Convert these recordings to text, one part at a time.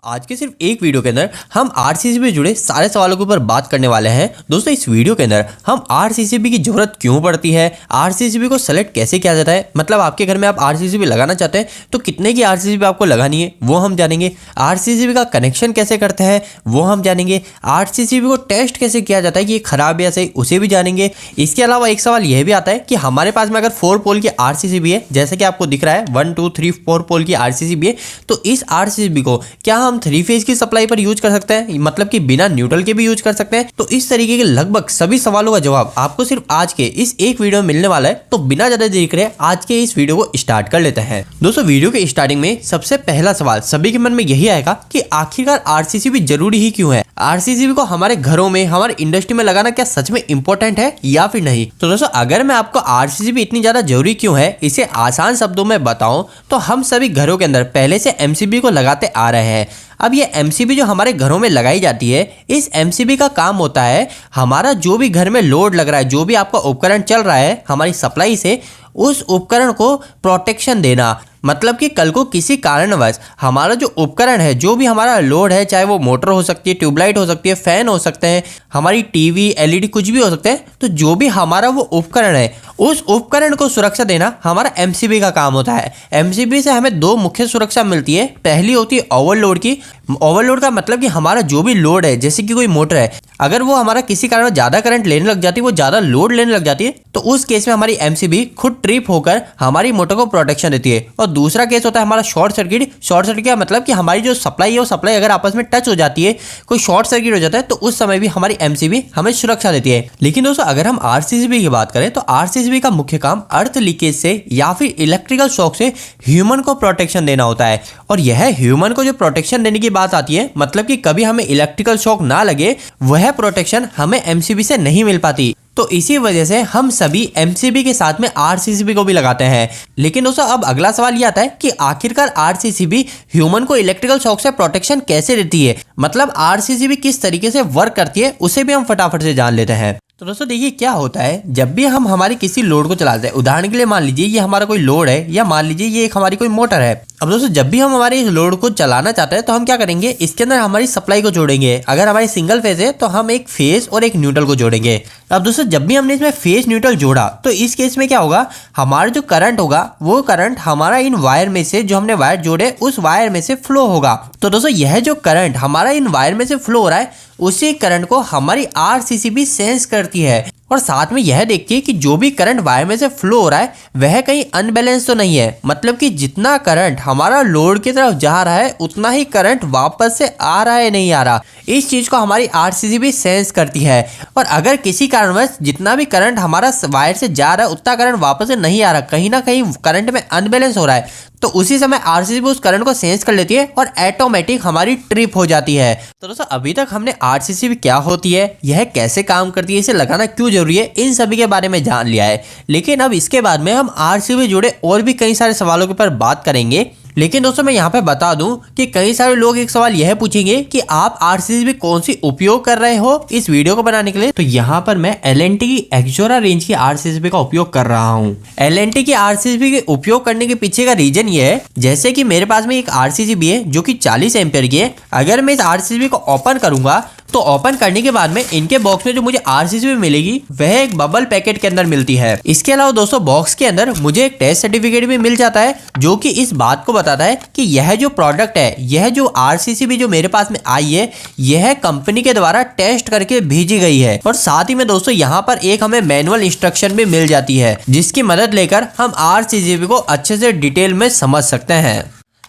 आज के सिर्फ एक वीडियो के अंदर हम आरसीसीबी जुड़े सारे सवालों के ऊपर बात करने वाले हैं। दोस्तों इस वीडियो के अंदर हम आरसीसीबी की जरूरत क्यों पड़ती है, आरसीसीबी को सेलेक्ट कैसे किया जाता है, मतलब आपके घर में आप आरसीसीबी लगाना चाहते हैं तो कितने की आरसीसीबी आपको लगानी है वो हम जानेंगे। आरसीसीबी का कनेक्शन कैसे करते हैं वो हम जानेंगे। आरसीसीबी को टेस्ट कैसे किया जाता है कि ये खराब या सही उसे भी जानेंगे। इसके अलावा एक सवाल यह भी आता है कि हमारे पास में अगर 4 पोल की आरसीसीबी है, जैसे कि आपको दिख रहा है 1 2 3 4 पोल की आरसीसीबी है, तो इस आरसीसीबी को क्या हम 3 फेज की सप्लाई पर यूज कर सकते हैं, मतलब कि बिना न्यूट्रल के भी यूज कर सकते हैं। तो इस तरीके के लगभग सभी सवालों का जवाब आपको सिर्फ आज के इस एक वीडियो में मिलने वाला है। तो बिना ज्यादा देरी करे आज के इस वीडियो को स्टार्ट कर लेते हैं। दोस्तों वीडियो के स्टार्टिंग में सबसे पहला सवाल सभी के मन में यही आएगा कि आखिरकार आरसीसीबी जरूरी ही क्यों है, आरसीसीबी को हमारे घरों में हमारे इंडस्ट्री में लगाना क्या सच में इंपॉर्टेंट है या फिर नहीं। तो दोस्तों अगर मैं आपको आरसीसीबी इतनी ज्यादा जरूरी क्यों है इसे आसान शब्दों में बताऊं तो हम सभी घरों के अंदर पहले से एमसीबी को लगाते आ रहे हैं। अब ये एमसीबी जो हमारे घरों में लगाई जाती है, इस एमसीबी का काम होता है हमारा जो भी घर में लोड लग रहा है, जो भी आपका उपकरण चल रहा है हमारी सप्लाई से, उस उपकरण को प्रोटेक्शन देना। मतलब कि कल को किसी कारणवश हमारा जो उपकरण है, जो भी हमारा लोड है, चाहे वो मोटर हो सकती है, ट्यूबलाइट हो सकती है, फैन हो सकते हैं, हमारी टीवी एलईडी कुछ भी हो सकते हैं, तो जो भी हमारा वो उपकरण है उस उपकरण को सुरक्षा देना हमारा एमसीबी का काम होता है। एमसीबी से हमें दो मुख्य सुरक्षा मिलती है। पहली होती है ओवरलोड की। ओवरलोड का मतलब कि हमारा जो भी लोड है, जैसे कि कोई मोटर है, अगर वो हमारा किसी कारण ज्यादा करंट लेने लग जाती है, वो ज्यादा लोड लेने लग जाती है, तो उस केस में हमारी एमसीबी खुद ट्रिप होकर हमारी मोटर को प्रोटेक्शन देती है। और दूसरा केस होता है हमारा शॉर्ट सर्किट। शॉर्ट सर्किट का मतलब कि हमारी जो सप्लाई है वो सप्लाई अगर आपस में टच हो जाती है, कोई शॉर्ट सर्किट हो जाता है, तो उस समय भी हमारी एमसीबी हमें सुरक्षा देती है। लेकिन दोस्तों अगर हम आरसीसीबी की बात करें तो आरसीसीबी का मुख्य काम अर्थ लीकेज से या फिर इलेक्ट्रिकल शॉक से ह्यूमन को प्रोटेक्शन देना होता है। और यह ह्यूमन को जो प्रोटेक्शन देने की बात आती है, मतलब कि कभी हमें इलेक्ट्रिकल शॉक ना लगे, वह प्रोटेक्शन हमें एमसीबी से नहीं मिल पाती। तो इसी वजह से हम सभी एमसीबी के साथ में आरसीसीबी को भी लगाते हैं। लेकिन दोस्तों अब अगला सवाल ये आता है कि आखिरकार आरसीसीबी ह्यूमन को इलेक्ट्रिकल शॉक से प्रोटेक्शन कैसे देती है, मतलब आरसीसीबी किस तरीके से वर्क करती है, उसे भी हम फटाफट से जान लेते हैं। तो दोस्तों देखिए क्या होता है, जब भी हम हमारे किसी लोड को चलाते हैं, उदाहरण के लिए मान लीजिए ये हमारा कोई लोड है या मान लीजिए ये एक हमारी कोई मोटर है। अब दोस्तों जब भी हम हमारे इस लोड को चलाना चाहते हैं तो हम क्या करेंगे, इसके अंदर हमारी सप्लाई को जोड़ेंगे। अगर हमारी सिंगल फेज है तो हम एक फेज और एक न्यूट्रल को जोड़ेंगे। अब दोस्तों जब भी हमने इसमें फेज न्यूट्रल जोड़ा तो इस केस में क्या होगा, हमारा जो करंट होगा वो करंट हमारा इन वायर में से, जो हमने वायर जोड़े उस वायर में से फ्लो होगा। तो दोस्तों यह जो करंट हमारा इन वायर में से फ्लो हो रहा है, उसी करंट को हमारी आरसीसीबी सेंस करती है और साथ में यह देखती है कि जो भी करंट वायर में से फ्लो हो रहा है वह कहीं अनबैलेंस तो नहीं है। मतलब कि जितना करंट हमारा लोड की तरफ जा रहा है उतना ही करंट वापस से आ रहा है नहीं आ रहा, इस चीज को हमारी आरसीसीबी सेंस करती है। और अगर किसी कारणवश जितना भी करंट हमारा वायर से जा रहा है उतना करंट वापस से नहीं आ रहा, कहीं ना कहीं करंट में अनबैलेंस हो रहा है, तो उसी समय आरसीसीबी उस करंट को सेंस कर लेती है और ऑटोमेटिक हमारी ट्रिप हो जाती है। तो दोस्तों अभी तक हमने आरसीसीबी क्या होती है, यह कैसे काम करती है, इसे लगाना क्यों जरूरी है, इन सभी के बारे में जान लिया है। लेकिन अब इसके बाद में हम आरसीसीबी जुड़े और भी कई सारे सवालों के ऊपर बात करेंगे। लेकिन दोस्तों मैं यहाँ पे बता दूं कि कई सारे लोग एक सवाल यह पूछेंगे कि आप आरसीसीबी कौन सी उपयोग कर रहे हो इस वीडियो को बनाने के लिए। तो यहाँ पर मैं एलएनटी की एक्जोरा रेंज की आरसीसीबी का उपयोग कर रहा हूँ। एलएनटी की आरसीसीबी के उपयोग करने के पीछे का रीजन ये है, जैसे कि मेरे पास में एक आरसीसीबी है जो कि 40 एम्पियर की है। अगर मैं इस आरसीसीबी को ओपन करूंगा तो ओपन करने के बाद में इनके बॉक्स में जो मुझे आरसीसीबी मिलेगी वह एक बबल पैकेट के अंदर मिलती है। इसके अलावा दोस्तों बॉक्स के अंदर मुझे एक टेस्ट सर्टिफिकेट भी मिल जाता है जो कि इस बात को बताता है कि यह जो प्रोडक्ट है, यह जो आरसीसीबी जो मेरे पास में आई है, यह कंपनी के द्वारा टेस्ट करके भेजी गई है। और साथ ही में दोस्तों यहाँ पर एक हमें मैनुअल इंस्ट्रक्शन भी मिल जाती है जिसकी मदद लेकर हम आरसीसीबी को अच्छे से डिटेल में समझ सकते हैं।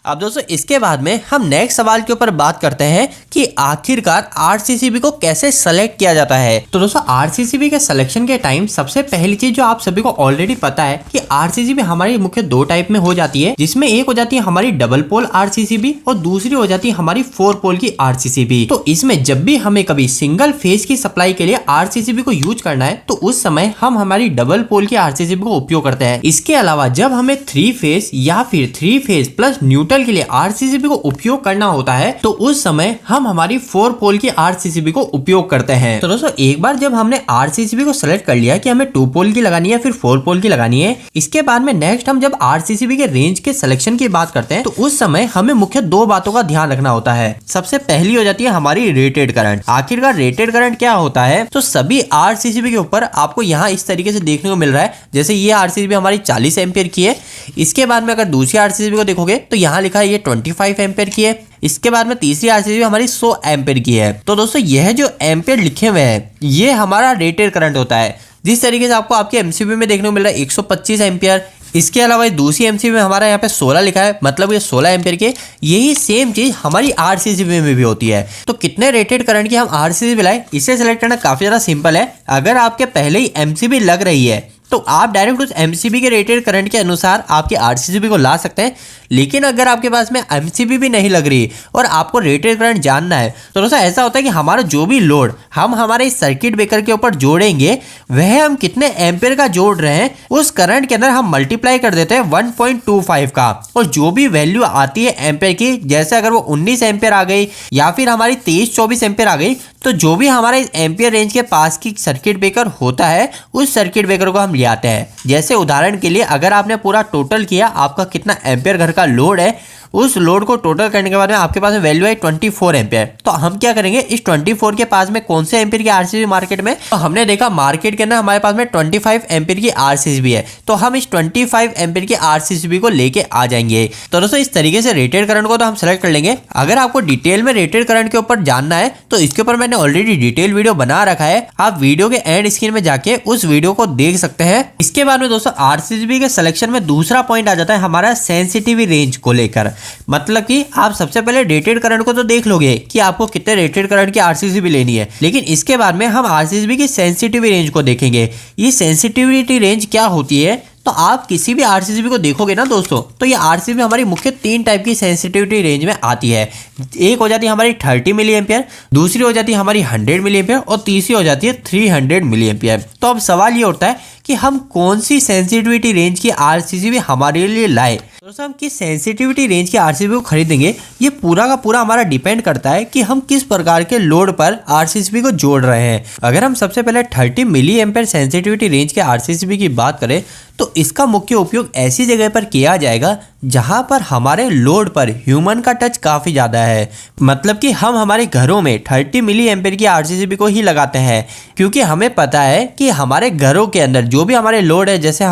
अब दोस्तों इसके बाद में हम नेक्स्ट सवाल के ऊपर बात करते हैं कि आखिरकार आरसीसीबी को कैसे सेलेक्ट किया जाता है। तो दोस्तों आरसीसीबी के सिलेक्शन के टाइम सबसे पहली चीज जो आप सभी को ऑलरेडी पता है कि आरसीसीबी हमारी मुख्य दो टाइप में हो जाती है, जिसमें एक हो जाती है हमारी डबल पोल आरसीसीबी और दूसरी हो जाती है हमारी 4 पोल की आरसीसीबी। तो इसमें जब भी हमें कभी सिंगल फेज की सप्लाई के लिए आरसीसीबी को यूज करना है तो उस समय हम हमारी डबल पोल की आरसीसीबी को उपयोग करते हैं। इसके अलावा जब हमें 3 फेज या फिर 3 फेज प्लस न्यूट्रल के लिए आरसीसीबी को उपयोग करना होता है तो उस समय हम हमारी 4 पोल की आरसीसीबी को उपयोग करते हैं। तो दोस्तों एक बार जब हमने आरसीसीबी को सेलेक्ट कर लिया कि हमें 2 पोल की लगानी है फिर 4 पोल की लगानी है, इसके बाद में नेक्स्ट हम जब आरसीसीबी के रेंज के सिलेक्शन की बात करते हैं तो उस समय हमें मुख्य दो बातों का ध्यान रखना होता है। सबसे पहली हो जाती है हमारी रेटेड करंट। आखिरकार रेटेड करंट क्या होता है, तो सभी आरसीसीबी के ऊपर आपको यहाँ इस तरीके से देखने को मिल रहा है। जैसे ये आरसीसीबी हमारी 40 एम्पियर की है। इसके बाद में अगर दूसरी आरसीसीबी को देखोगे तो यहाँ लिखा है ये 25 एम्पियर की है। इसके बाद में तीसरी आरसीसीबी हमारी 100 एम्पियर की है। तो दोस्तों यह जो एम्पियर लिखे हुए हैं ये हमारा रेटेड करंट होता है। जिस तरीके से आपको आपके एमसीबी में देखने को मिल रहा है 125 एम्पियर। इसके अलावा दूसरी एमसीबी में हमारा यहाँ पे 16 लिखा है, मतलब ये 16 एम्पियर के। यही सेम चीज हमारी आरसीसीबी में भी होती है। तो कितने रेटेड करंट की हम आरसीसीबी लाए, इसे सिलेक्ट करना काफी ज्यादा सिंपल है। अगर आपके पहले ही एमसीबी लग रही है तो आप डायरेक्ट उस एमसीबी के रेटेड करंट के अनुसार आपकी आरसीसीबी को ला सकते हैं। लेकिन अगर आपके पास में एमसीबी भी नहीं लग रही और आपको रेटेड करंट जानना है तो दोस्तों ऐसा होता है कि हमारा जो भी लोड हम हमारे सर्किट ब्रेकर के ऊपर जोड़ेंगे वह हम कितने एम्पियर का जोड़ रहे हैं उस करंट के अंदर हम मल्टीप्लाई कर देते हैं 1.25 का। और जो भी वैल्यू आती है एम्पियर की, जैसे अगर वो 19 एम्पियर आ गई या फिर हमारी 23-24 एम्पियर आ गई, तो जो भी हमारे इस एम्पियर रेंज के पास की सर्किट ब्रेकर होता है उस सर्किट ब्रेकर को हम ले आते हैं। जैसे उदाहरण के लिए अगर आपने पूरा टोटल किया आपका कितना एम्पियर घर का लोड है, उस लोड को टोटल करने के बाद में आपके पास में वैल्यू है 24 एम्पियर। तो हम क्या करेंगे, इस 24 के पास में कौन से एम्पियर की आरसीसीबी मार्केट में, तो हमने देखा मार्केट के अंदर हमारे पास में 25 एम्पियर की आरसीसीबी है। तो हम इस 25 एम्पियर की आरसीसीबी को लेके आ जाएंगे। तो दोस्तों इस तरीके से रेटेड करंट को तो हम सेलेक्ट कर लेंगे। अगर आपको डिटेल में रेटेड करंट के ऊपर जानना है तो इसके ऊपर मैंने ऑलरेडी डिटेल वीडियो बना रखा है, आप वीडियो के एंड स्क्रीन में जाके उस वीडियो को देख सकते हैं। इसके बाद में दोस्तों आरसीसीबी के सिलेक्शन में दूसरा पॉइंट आ जाता है हमारा सेंसिटिविटी रेंज को लेकर। मतलब कि आप सबसे पहले रेटेड करंट को तो देख लोगे कि आपको कितने रेटेड करंट की आरसीसीबी लेनी है, लेकिन इसके बाद में हम आरसीसीबी की सेंसिटिविटी रेंज को देखेंगे। ये सेंसिटिविटी रेंज क्या होती है, तो आप किसी भी आरसीसीबी को देखोगे ना दोस्तों, तो ये आरसीसीबी हमारी मुख्य 3 टाइप की सेंसिटिविटी रेंज में आती है। एक हो जाती है हमारी 30 मिली एम्पियर, दूसरी हो जाती है हमारी 100 मिली एम्पियर और तीसरी हो जाती है 300 मिली एम्पियर। तो अब सवाल ये उठता है कि हम कौन सी सेंसिटिविटी रेंज की आरसीसीबी हमारे लिए लाए। दोस्तों हम किस सेंसिटिविटी रेंज की आरसीसीबी को खरीदेंगे ये पूरा का पूरा हमारा डिपेंड करता है कि हम किस प्रकार के लोड पर आरसीसीबी को जोड़ रहे हैं। अगर हम सबसे पहले 30 मिली एम्पियर सेंसिटिविटी रेंज के आरसीसीबी की बात करें तो इसका मुख्य उपयोग ऐसी जगह पर किया जाएगा जहां पर हमारे लोड पर ह्यूमन का टच काफ़ी ज़्यादा है। मतलब कि हम हमारे घरों में 30 मिली एम्पियर की आरसीसीबी को ही लगाते हैं, क्योंकि हमें पता है कि हमारे घरों के अंदर जो भी हमारे लोड है, जैसे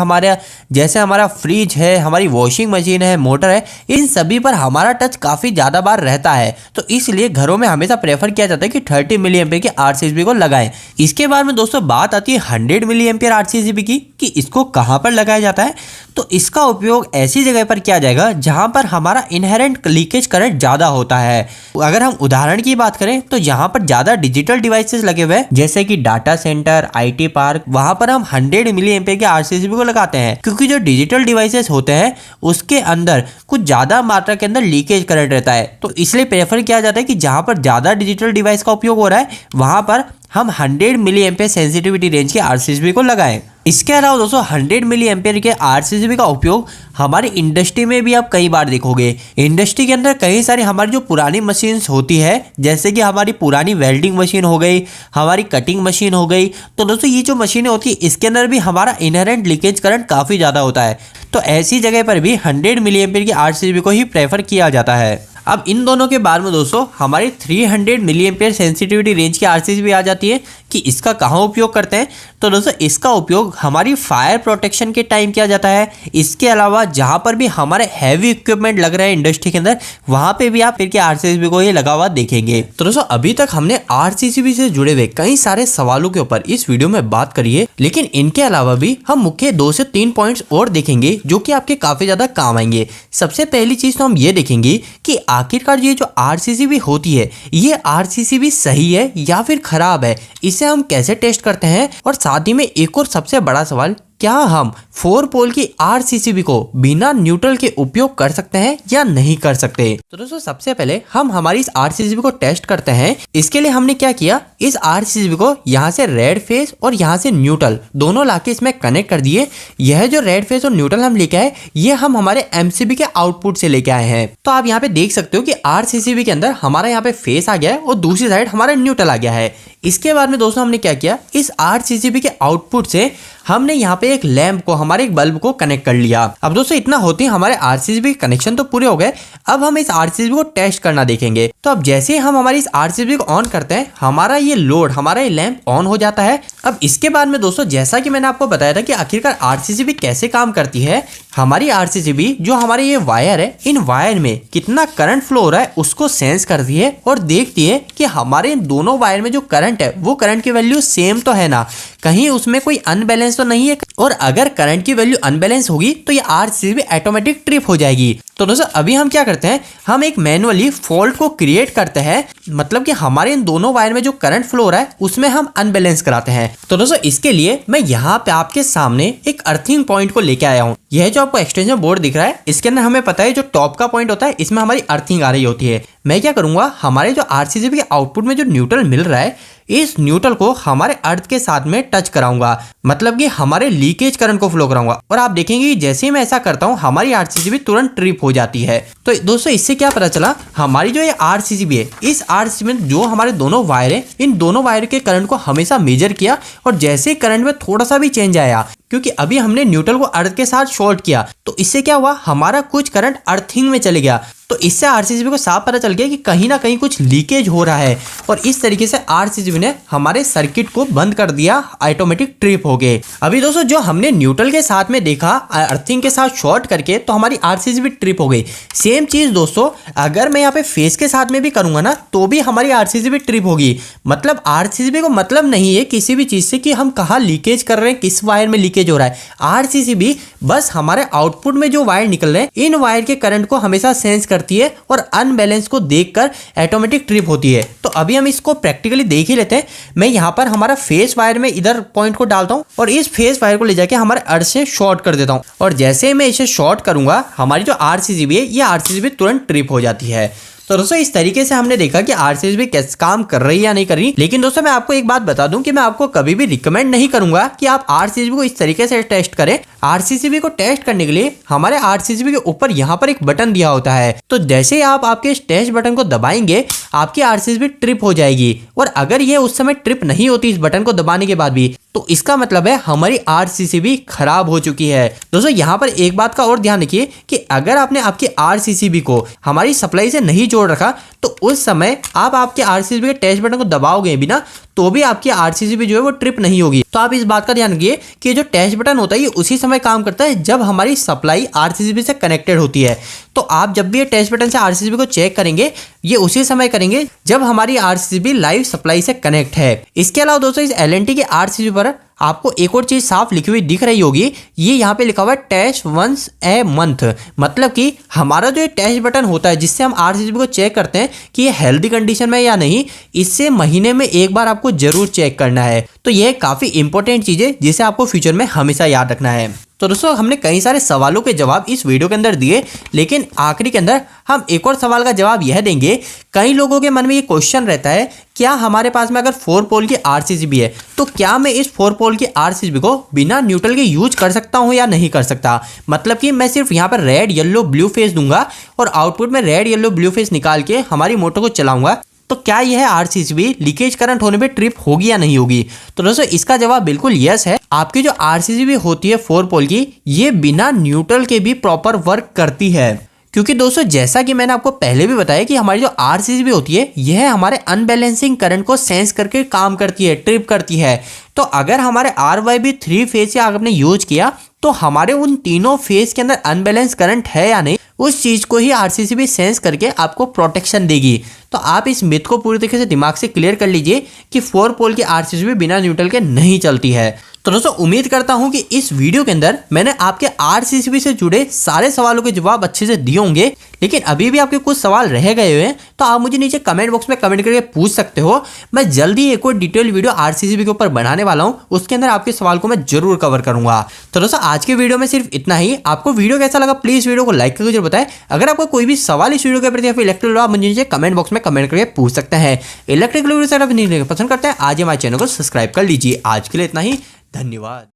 हमारा फ्रिज है, हमारी वॉशिंग मशीन है, मोटर है, इन सभी पर हमारा टच काफ़ी ज़्यादा बार रहता है। तो इसलिए घरों में हमेशा प्रेफर किया जाता है कि 30 मिली एम्पियर की आरसीसीबी को लगाएं। इसके बाद में दोस्तों बात आती है 100 मिली एम्पियर आरसीसीबी की, कि इसको कहाँ पर लगाया जाता है। तो इसका उपयोग ऐसी जगह पर किया जाएगा जहां पर हमारा इनहेरेंट लीकेज करंट ज़्यादा होता है। अगर हम उदाहरण की बात करें तो यहाँ पर ज़्यादा डिजिटल डिवाइसेस लगे हुए हैं, जैसे कि डाटा सेंटर, आईटी पार्क, वहां पर हम 100 मिली एम्पियर के आरसीसीबी को लगाते हैं, क्योंकि जो डिजिटल डिवाइसेस होते हैं उसके अंदर कुछ ज़्यादा मात्रा के अंदर लीकेज करंट रहता है। तो इसलिए प्रेफर किया जाता है कि जहाँ पर ज़्यादा डिजिटल डिवाइस का उपयोग हो रहा है वहाँ पर हम 100 मिली एम्पियर सेंसिटिविटी रेंज के आरसीसीबी को लगाएं। इसके अलावा दोस्तों 100 मिली एम्पियर के आरसीसीबी का उपयोग हमारी इंडस्ट्री में भी आप कई बार देखोगे। इंडस्ट्री के अंदर कई सारी हमारी जो पुरानी मशीन्स होती है, जैसे कि हमारी पुरानी वेल्डिंग मशीन हो गई, हमारी कटिंग मशीन हो गई, तो दोस्तों ये जो मशीनें होती है इसके अंदर भी हमारा इनहेरेंट लीकेज करंट काफ़ी ज़्यादा होता है। तो ऐसी जगह पर भी 100 मिली एम्पियर की आरसीसीबी को ही प्रेफर किया जाता है। अब इन दोनों के बाद में दोस्तों हमारी 300 मिली एम्पियर सेंसिटिविटी रेंज की आरसीसीबी आ जाती है कि इसका कहाँ उपयोग करते हैं। तो दोस्तों इसका उपयोग हमारी फायर प्रोटेक्शन के टाइम किया जाता है। इसके अलावा जहाँ पर भी हमारे हैवी इक्विपमेंट लग रहे हैं इंडस्ट्री के अंदर, वहाँ पे भी आप फिर के आरसीसीबी को ये लगा हुआ देखेंगे। तो दोस्तों अभी तक हमने आरसीसीबी से जुड़े हुए कई सारे सवालों के ऊपर इस वीडियो में बात करी है, लेकिन इनके अलावा भी हम मुख्य 2 से 3 पॉइंट्स और देखेंगे जो कि आपके काफी ज्यादा काम आएंगे। सबसे पहली चीज तो हम ये देखेंगे कि आखिरकार ये जो आरसीसीबी होती है ये आरसीसीबी सही है या फिर खराब है, इसे हम कैसे टेस्ट करते हैं। और साथ ही में एक और सबसे बड़ा सवाल, क्या हम 4 पोल की आरसीसीबी को बिना न्यूट्रल के उपयोग कर सकते हैं या नहीं कर सकते। तो दोस्तों सबसे पहले हम हमारी इस आरसीसीबी को टेस्ट करते हैं। इसके लिए हमने क्या किया, इस आरसीसीबी को यहाँ से रेड फेस और यहाँ से न्यूट्रल दोनों लाके इसमें कनेक्ट कर दिए। यह जो रेड फेस और न्यूट्रल हम लेके आए ये हम हमारे एमसीबी के आउटपुट से लेके आए हैं। तो आप यहाँ पे देख सकते हो कि आरसीसीबी के अंदर हमारा यहाँ पे फेस आ गया है और दूसरी साइड हमारा न्यूट्रल आ गया है। इसके बाद में दोस्तों हमने क्या किया, इस RCCB के आउटपुट से हमने यहाँ पे एक लैंप को, हमारे एक बल्ब को कनेक्ट कर लिया। अब दोस्तों इतना होते ही हमारे RCCB कनेक्शन तो पूरे हो गए। अब हम इस RCCB को टेस्ट करना देखेंगे। तो अब जैसे ही हम हमारी इस RCCB को ऑन करते हैं, हमारा ये लोड, हमारा ये लैंप ऑन हो जाता है। अब इसके बाद में दोस्तों जैसा कि मैंने आपको बताया था कि आखिरकार RCCB कैसे काम करती है, हमारी RCCB जो हमारे ये वायर है, इन वायर में कितना करंट फ्लो हो रहा है उसको सेंस करती है और देखती है कि हमारे इन दोनों वायर में जो करंट है वो करंट की वैल्यू सेम तो है ना, कहीं उसमें कोई अनबैलेंस तो नहीं है। और अगर करंट की वैल्यू अनबैलेंस होगी तो ये RCCB ऑटोमेटिक ट्रिप हो जाएगी। तो दोस्तों अभी हम क्या करते हैं, हम एक मैनुअली फॉल्ट को क्रिएट करते हैं, मतलब कि हमारे इन दोनों वायर में जो करंट फ्लो हो रहा है उसमें हम अनबैलेंस कराते हैं। तो दोस्तों इसके लिए मैं यहाँ पे आपके सामने एक अर्थिंग पॉइंट को लेके आया हूँ। यह जो आपको एक्सटेंशन बोर्ड दिख रहा है, इसके अंदर हमें पता है जो टॉप का पॉइंट होता है इसमें हमारी अर्थिंग आ रही होती है। मैं क्या करूंगा, हमारे जो RCCB के आउटपुट में जो न्यूट्रल मिल रहा है, इस न्यूट्रल को हमारे अर्थ के साथ में टच कराऊंगा, मतलब कि हमारे लीकेज करंट को फ्लो कराऊंगा। और आप देखेंगे कि जैसे ही मैं ऐसा करता हूं हमारी RCCB तुरंत ट्रिप हो जाती है। तो दोस्तों इससे क्या पता चला, हमारी जो ये RCCB है, इस RCCB में जो हमारे दोनों वायर है, इन दोनों वायर के करंट को हमेशा मेजर किया और जैसे ही करंट में थोड़ा सा भी चेंज आया, क्योंकि अभी हमने न्यूट्रल को अर्थ के साथ शॉर्ट किया, तो इससे क्या हुआ, हमारा कुछ करंट अर्थिंग में चले गया। तो इससे RCCB को साफ पता चल गया कि कहीं ना कहीं कुछ लीकेज हो रहा है और इस तरीके से RCCB ने हमारे सर्किट को बंद कर दिया, ऑटोमेटिक ट्रिप हो गए। अभी दोस्तों जो हमने न्यूट्रल के साथ में देखा अर्थिंग के साथ शॉर्ट करके, तो हमारी RCCB ट्रिप हो गई। सेम चीज दोस्तों अगर मैं यहाँ पे फेस के साथ में भी करूंगा ना, तो भी हमारी RCCB ट्रिप होगी। मतलब RCCB को मतलब नहीं है किसी भी चीज से कि हम कहाँ लीकेज कर रहे हैं, किस वायर में लीकेज हो रहा है। RCCB बस हमारे आउटपुट में जो वायर निकल रहे हैं, इन वायर के करंट को हमेशा सेंस करती है और अनबैलेंस को देखकर ऑटोमेटिक ट्रिप होती है। तो अभी हम इसको प्रैक्टिकली देख ही लेते हैं। मैं यहाँ पर हमारा फेस वायर में इधर पॉइंट को डालता हूँ और इस फेस वायर को ले जाके हमारे अर्थ से शॉर्ट कर देता हूँ, और जैसे मैं इसे शॉर्ट करूंगा हमारी जो RCCB है, ये RCCB तुरंत ट्रिप हो जाती है। तो दोस्तों इस तरीके से हमने देखा कि RCCB कैसे काम कर रही है या नहीं कर रही। लेकिन दोस्तों मैं आपको एक बात बता दूं कि मैं आपको कभी भी रिकमेंड नहीं करूंगा कि आप RCCB को इस तरीके से टेस्ट करें। RCCB को टेस्ट करने के लिए हमारे RCCB के ऊपर यहाँ पर एक बटन दिया होता है, तो जैसे ही आप आपके इस टेस्ट बटन को दबाएंगे आपकी RCCB ट्रिप हो जाएगी। और अगर ये उस समय ट्रिप नहीं होती इस बटन को दबाने के बाद भी, तो इसका मतलब है हमारी RCCB खराब हो चुकी है। दोस्तों यहाँ पर एक बात का और ध्यान रखिए कि अगर आपने आपकी RCCB को हमारी सप्लाई से नहीं जोड़ रखा, तो उस समय आप आपके RCCB के टेस्ट बटन को दबाओगे बिना, तो भी आपकी RCCB जो है वो ट्रिप नहीं होगी। तो आप इस बात का ध्यान रखिए कि जो टेस्ट बटन होता है ये उसी समय काम करता है जब हमारी सप्लाई RCCB से कनेक्टेड होती है। तो आप जब भी ये टेस्ट बटन से RCCB को चेक करेंगे, ये उसी समय करेंगे जब हमारी RCCB लाइव सप्लाई से कनेक्ट है। इसके अलावा दोस्तों इस L&T के RCCB पर आपको एक और चीज साफ लिखी हुई दिख रही होगी, ये यहाँ पे लिखा हुआ है टेस्ट वंस ए मंथ। मतलब कि हमारा जो ये टेस्ट बटन होता है जिससे हम RCCB को चेक करते हैं कि ये हेल्दी कंडीशन में या नहीं, इससे महीने में एक बार आपको जरूर चेक करना है। तो यह काफी इंपॉर्टेंट चीज है जिसे आपको फ्यूचर में हमेशा याद रखना है। तो दोस्तों हमने कई सारे सवालों के जवाब इस वीडियो के अंदर दिए, लेकिन आखिरी के अंदर हम एक और सवाल का जवाब यह देंगे। कई लोगों के मन में ये क्वेश्चन रहता है, क्या हमारे पास में अगर 4 पोल की RCCB है तो क्या मैं इस 4 पोल की RCCB को बिना न्यूट्रल के यूज कर सकता हूं या नहीं कर सकता। मतलब कि मैं सिर्फ यहाँ पर रेड येलो ब्लू फेस दूंगा और आउटपुट में रेड येलो ब्लू फेस निकाल के हमारी मोटर को चलाऊंगा, तो क्या यह RCCB लीकेज करंट होने पे ट्रिप होगी या नहीं होगी। तो दोस्तों इसका जवाब बिल्कुल यस है। आपकी जो RCCB होती है 4 पोल की, ये बिना न्यूट्रल के भी प्रॉपर वर्क करती है। क्योंकि दोस्तों जैसा कि मैंने आपको पहले भी बताया कि हमारी जो RCCB होती है यह हमारे अनबैलेंसिंग करंट को सेंस करके काम करती है, ट्रिप करती है। तो अगर हमारे RYB 3 फेज से आपने यूज किया तो हमारे उन तीनों फेज के अंदर अनबैलेंस करंट है या नहीं, उस चीज को ही RCCB सेंस करके आपको प्रोटेक्शन देगी। तो आप इस मिथ को पूरी तरीके से दिमाग से क्लियर कर लीजिए कि 4 पोल की RCCB बिना न्यूट्रल के नहीं चलती है। तो दोस्तों उम्मीद करता हूं कि इस वीडियो के अंदर मैंने आपके RCCB से जुड़े सारे सवालों के जवाब अच्छे से दिए होंगे। लेकिन अभी भी आपके कुछ सवाल रह गए हुए हैं तो आप मुझे नीचे कमेंट बॉक्स में कमेंट करके पूछ सकते हो। मैं जल्दी एक और डिटेल वीडियो RCCB के ऊपर बनाने वाला हूं, उसके अंदर आपके सवाल को मैं जरूर कवर करूंगा। तो दोस्तों आज के वीडियो में सिर्फ इतना ही। आपको वीडियो कैसा लगा प्लीज वीडियो को लाइक करके जरूर बताएं। अगर आपको कोई भी सवाल इस वीडियो के प्रति या फिर इलेक्ट्रिकल आप मुझे नीचे कमेंट बॉक्स में कमेंट करके पूछ सकते हैं। इलेक्ट्रिकल वीडियो से आप नहीं पसंद करते हैं आज हमारे चैनल को सब्सक्राइब कर लीजिए। आज के लिए इतना ही, धन्यवाद।